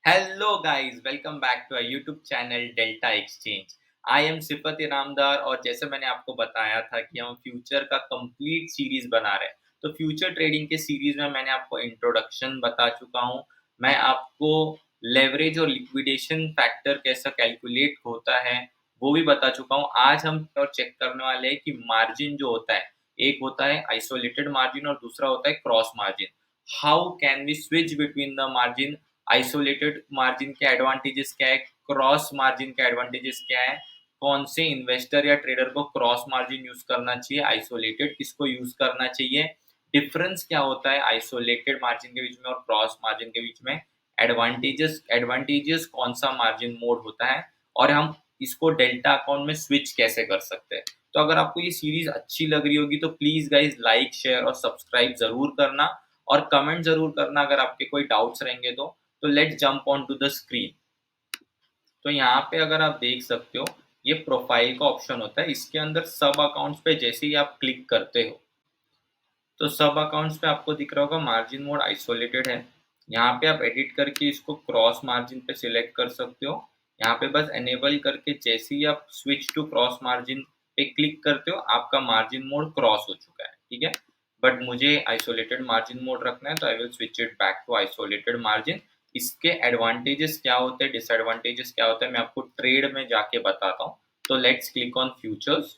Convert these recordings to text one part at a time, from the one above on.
Hello guys, welcome back to our YouTube channel Delta Exchange. I am Sifat Inamdar और जैसे मैंने आपको बताया था कि हम फ्यूचर का कंप्लीट सीरीज बना रहे हैं। तो फ्यूचर ट्रेडिंग के सीरीज में मैंने आपको इंट्रोडक्शन बता चुका हूँ। मैं आपको लेवरेज और लिक्विडेशन फैक्टर कैसा कैलकुलेट होता है वो भी बता चुका हूँ। आज हम और चेक करने वाले हैं कि मार्जिन जो होता है, एक होता है आइसोलेटेड मार्जिन और दूसरा होता है cross margin. How can we switch between the margin? Isolated margin के एडवांटेजेस क्या है, क्रॉस मार्जिन के एडवांटेजेस क्या है, कौन से इन्वेस्टर या ट्रेडर को क्रॉस मार्जिन यूज करना चाहिए, आइसोलेटेड किसको यूज करना चाहिए, डिफरेंस क्या होता है आइसोलेटेड मार्जिन के बीच में और क्रॉस मार्जिन के बीच में, एडवांटेजेस एडवांटेजेस कौन सा मार्जिन मोड होता है और हम इसको डेल्टा अकाउंट में स्विच कैसे कर सकते हैं। तो अगर आपको ये सीरीज अच्छी लग रही होगी तो प्लीज गाइज लाइक शेयर और सब्सक्राइब जरूर करना और कमेंट जरूर करना अगर आपके कोई डाउट्स रहेंगे तो let's jump on to the screen. तो यहाँ पे अगर आप देख सकते हो, ये प्रोफाइल का ऑप्शन होता है। इसके अंदर सब अकाउंट्स पे जैसे ही आप क्लिक करते हो तो सब अकाउंट्स पे आपको दिख रहा होगा मार्जिन मोड आइसोलेटेड है। यहाँ पे आप एडिट करके इसको क्रॉस मार्जिन पे सिलेक्ट कर सकते हो। यहाँ पे बस एनेबल करके जैसे ही आप स्विच टू क्रॉस मार्जिन पे क्लिक करते हो आपका मार्जिन मोड क्रॉस हो चुका है, ठीक है। बट मुझे आइसोलेटेड मार्जिन मोड रखना है तो I will switch it back to isolated margin. इसके एडवांटेजेस क्या होते हैं, डिसएडवांटेजेस क्या होते हैं, मैं आपको ट्रेड में जाके बताता हूँ। तो let's click on futures.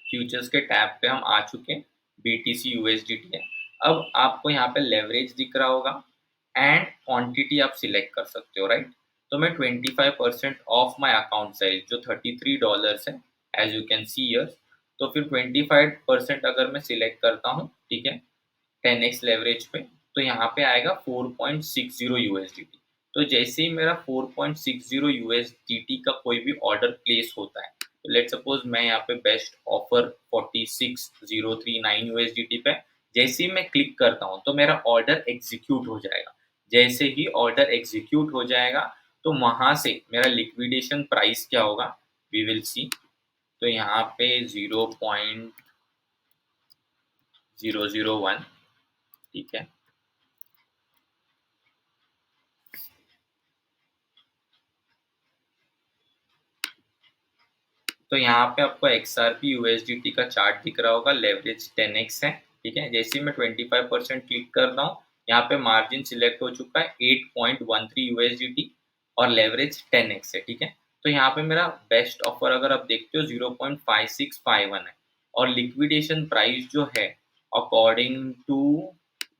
Futures के टैब पे हम आ चुके हैं। BTC USDT है। अब आपको यहाँ पे लेवरेज दिख रहा होगा एंड क्वांटिटी आप सिलेक्ट कर सकते हो, राइट। तो मैं 25% ऑफ माय अकाउंट साइज जो $33 है, as you can see here. तो फिर 25% अगर मैं सिलेक्ट करता हूँ, ठीक है, 10x लेवरेज पे, तो यहाँ पे आएगा 4.60 USDT। तो जैसे ही मेरा 4.60 USDT का कोई भी ऑर्डर प्लेस होता है, तो लेट सपोज मैं यहाँ पे बेस्ट ऑफर 46,039 USDT पे जैसे ही मैं क्लिक करता हूँ तो मेरा ऑर्डर एग्जीक्यूट हो जाएगा। जैसे ही ऑर्डर एग्जीक्यूट हो जाएगा तो वहां से मेरा लिक्विडेशन प्राइस क्या होगा, वी विल सी। तो यहाँ पे 0.001, ठीक है। तो यहाँ पे आपको XRP USDT का चार्ट दिख रहा होगा, लेवरेज 10x है, ठीक है। जैसे ही मैं 25% क्लिक करता हूँ, यहाँ पे मार्जिन सिलेक्ट हो चुका है 8.13 USDT और लेवरेज 10x है, ठीक है। तो यहाँ पे मेरा बेस्ट ऑफर अगर आप देखते हो 0.5651 है और लिक्विडेशन प्राइस जो है अकॉर्डिंग टू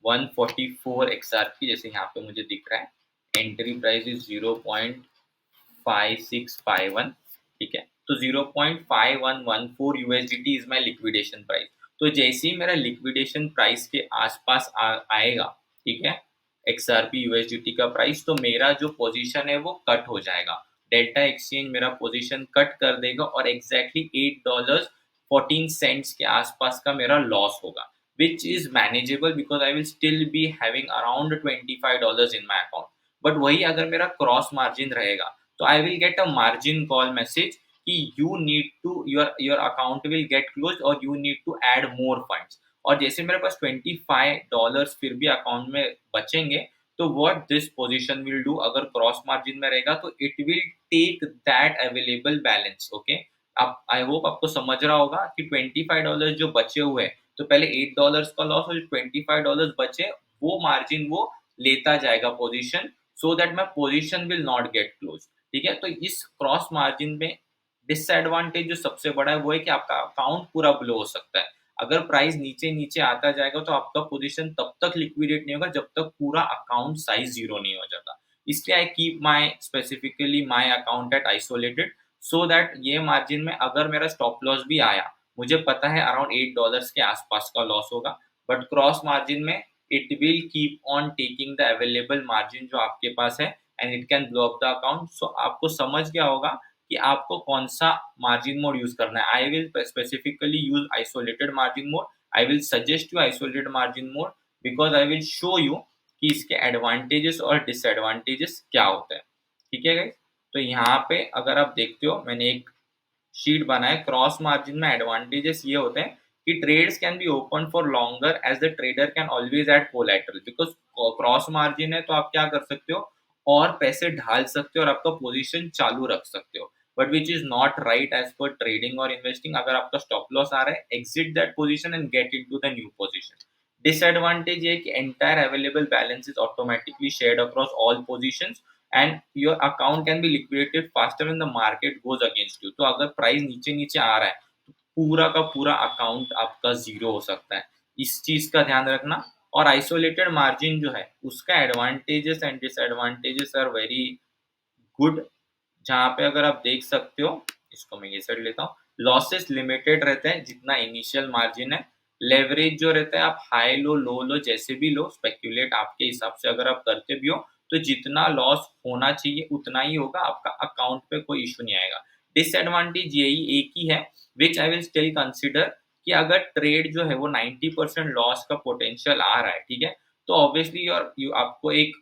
144 XRP, जैसे यहाँ पे मुझे दिख रहा है, एंट्री प्राइस इज 0.5651, ठीक है। तो 0.5114 USDT is my liquidation price. तो जैसे ही मेरा लिक्विडेशन प्राइस के आसपास आएगा, ठीक है, XRP USDT का प्राइस, तो मेरा जो पोजीशन है वो कट हो जाएगा। डेल्टा एक्सचेंज मेरा पोजीशन कट कर देगा और एग्जैक्टली $8.14 के आसपास का मेरा लॉस होगा, which is manageable because I will still be having around $25 in my account। But वही अगर मेरा क्रॉस मार्जिन रहेगा तो I will get a margin call message कि you need to your account will get close और you need to add more funds. और जैसे मेरे पास $25 फिर भी अकाउंट में बचेंगे, तो what this position will do, अगर क्रॉस मार्जिन में रहेगा तो it will take that available balance, okay. आप, आई होप आपको समझ रहा होगा कि $25 जो बचे हुए हैं, तो पहले $8 का लॉस और जो $25 बचे वो मार्जिन वो लेता जाएगा position, so that my position will not gate close, ठीक है। तो इस क्रॉस मार्जिन में डिसएडवांटेज जो सबसे बड़ा है वो है कि आपका अकाउंट पूरा ब्लो हो सकता है। अगर प्राइस नीचे नीचे आता जाएगा तो आपका पोजीशन तब तक लिक्विडेट नहीं होगा जब तक पूरा अकाउंट साइज जीरो नहीं हो जाता। इसलिए I keep my specifically my account at isolated, so that ये मार्जिन में अगर मेरा स्टॉप लॉस भी आया, मुझे पता है अराउंड $8 के आसपास का लॉस होगा। बट क्रॉस मार्जिन में it will keep on taking the available margin जो आपके पास है and it can blow up the account. So आपको समझ गया होगा कि आपको कौन सा मार्जिन मोड यूज करना है। I will specifically use isolated margin mode. I will suggest you isolated margin mode because I will show you कि इसके एडवांटेजेस और डिसएडवांटेजेस क्या होते हैं, ठीक है गाइस। तो यहाँ पे अगर आप देखते हो मैंने एक शीट बनाए। क्रॉस मार्जिन में एडवांटेजेस ये होते हैं कि trades can be open for longer as the trader can always add collateral. Because cross margin है तो आप क्या कर सकते हो, और पैसे ढाल सकते हो और आपका पोजीशन चालू रख सकते हो। But which is not right as per trading और इन्वेस्टिंग। अगर आपका स्टॉप लॉस आ रहा है, exit that position and gate into the new position. Disadvantage ये है कि entire available balance is automatically shared across all positions and your account can be liquidated faster when the market goes against you. तो अगर price नीचे-नीचे आ रहा है, तो पूरा का पूरा अकाउंट आपका ज़ीरो हो सकता है। इस चीज़ का ध्यान रखना। और आइसोलेटेड मार्जिन जो है, उसका advantages and disadvantages are very good. जहाँ पे अगर आप देख सकते हो, इसको मैं ये साइड लेता हूँ, लॉसेस लिमिटेड रहते हैं जितना इनिशियल मार्जिन है। लेवरेज जो रहता है, आप हाई लो, लो लो, जैसे भी लो, स्पेक्युलेट आपके हिसाब से अगर आप करते भी हो, तो जितना लॉस होना चाहिए उतना ही होगा, आपका अकाउंट पे कोई इश्यू नहीं आएगा। डिसएडवांटेज यही एक ही है, which I will still consider, कि अगर ट्रेड जो है वो 90% लॉस का पोटेंशियल आ रहा है, ठीक है? तो ऑब्वियसली आपको एक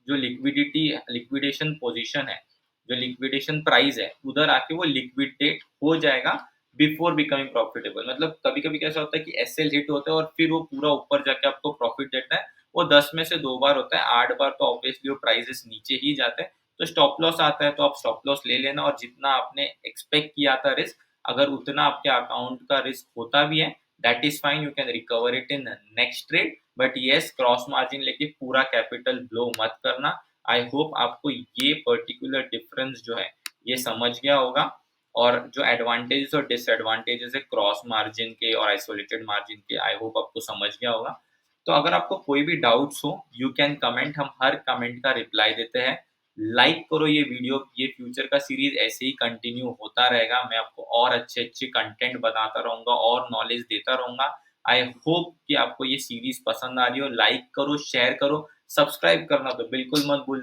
जो लिक्विडेशन पोज़ीशन है, जो लिक्विडेशन प्राइस है, उधर आके वो लिक्विडेट हो जाएगा बिफोर बिकमिंग प्रॉफिटेबल। मतलब कभी-कभी कैसा होता है कि एसएल हिट होता है और फिर वो पूरा ऊपर जाके आपको प्रॉफिट देता है। वो 10 में से 2 बार होता है, 8 बार तो ऑब्वियसली वो प्राइसेस नीचे ही जाते हैं। तो स्टॉप लॉस आता है तो आप स्टॉप लॉस ले लेना, और जितना आपने एक्सपेक्ट किया था रिस्क, अगर उतना आपके अकाउंट का रिस्क होता भी है, that is fine, you can recover it in next trade. But yes, cross margin लेके पूरा कैपिटल ब्लो मत करना। आई होप आपको ये पर्टिकुलर डिफरेंस जो है ये समझ गया होगा, और जो एडवांटेजेस और डिसएडवांटेजेस है क्रॉस मार्जिन के और आइसोलेटेड मार्जिन के, आई होप आपको समझ गया होगा। तो अगर आपको कोई भी डाउट्स हो, यू कैन कमेंट, हम हर कमेंट का रिप्लाई देते हैं। लाइक करो ये वीडियो, ये फ्यूचर का सीरीज ऐसे ही कंटिन्यू होता रहेगा। मैं आपको और अच्छे-अच्छे कंटेंट बताता रहूँगा और नॉलेज देता रहूँगा। आई होप कि आपको ये सीरीज पसंद आ रही हो। लाइक करो, शेयर करो, सब्सक्राइब करना तो बिल्कुल मत भूलना।